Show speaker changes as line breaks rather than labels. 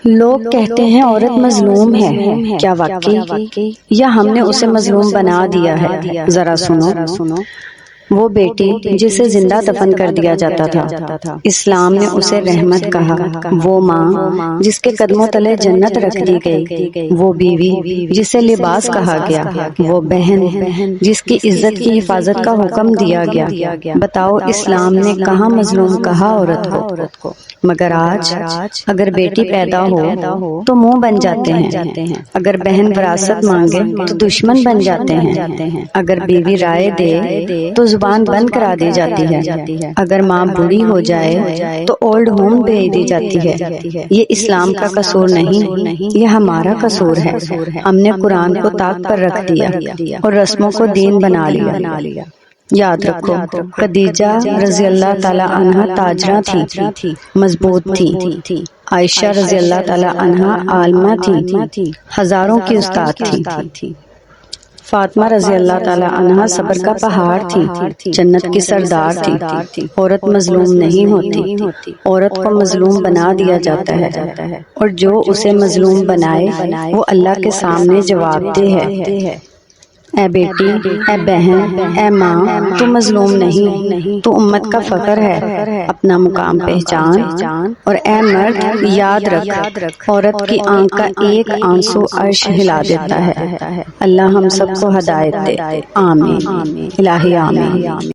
لوگ کہتے ہیں عورت مظلوم ہے، کیا واقعی؟ یا ہم نے اسے مظلوم بنا دیا ہے؟ ذرا سنو۔ وہ بیٹی جسے زندہ دفن کر دیا جاتا تھا، اسلام نے اسے رحمت کہا۔ وہ ماں جس کے قدموں تلے جنت رکھ دی گئی، وہ بیوی جسے لباس کہا گیا، وہ بہن جس کی عزت کی حفاظت کا حکم دیا گیا۔ بتاؤ اسلام نے کہاں مظلوم کہا عورت کو؟ مگر آج اگر بیٹی پیدا ہو تو منہ بن جاتے ہیں، اگر بہن وراثت مانگے تو دشمن بن جاتے ہیں، اگر بیوی رائے دے تو زبان بند کرا دی جاتی ہے، اگر ماں بوڑھی ہو جائے تو اولڈ ہوم بھیج دی جاتی ہے۔ یہ اسلام کا قصور نہیں، یہ ہمارا قصور ہے۔ ہم نے قرآن کو طاق پر رکھ دیا اور رسموں کو دین بنا لیا۔ یاد رکھو، خدیجہ رضی اللہ تعالی عنہا تاجرہ تھی، مضبوط تھی۔ عائشہ رضی اللہ تعالی عنہا عالمہ تھی، ہزاروں کی استاد تھی۔ فاطمہ رضی اللہ تعالی عنہا صبر کا پہاڑ تھی، جنت کی سردار تھی۔ عورت مظلوم نہیں ہوتی، عورت کو مظلوم بنا دیا جاتا ہے، اور جو اسے مظلوم بنائے وہ اللہ کے سامنے جواب دہ ہے۔ اے بیٹی، اے بہن، اے ماں، تو مظلوم نہیں، تو امت کا فخر ہے۔ اپنا مقام پہچان، اور اے مرد یاد رکھ، عورت کی آنکھ کا ایک آنسو عرش ہلا دیتا ہے۔ اللہ ہم سب کو ہدایت دے، آمین، الہی آمین۔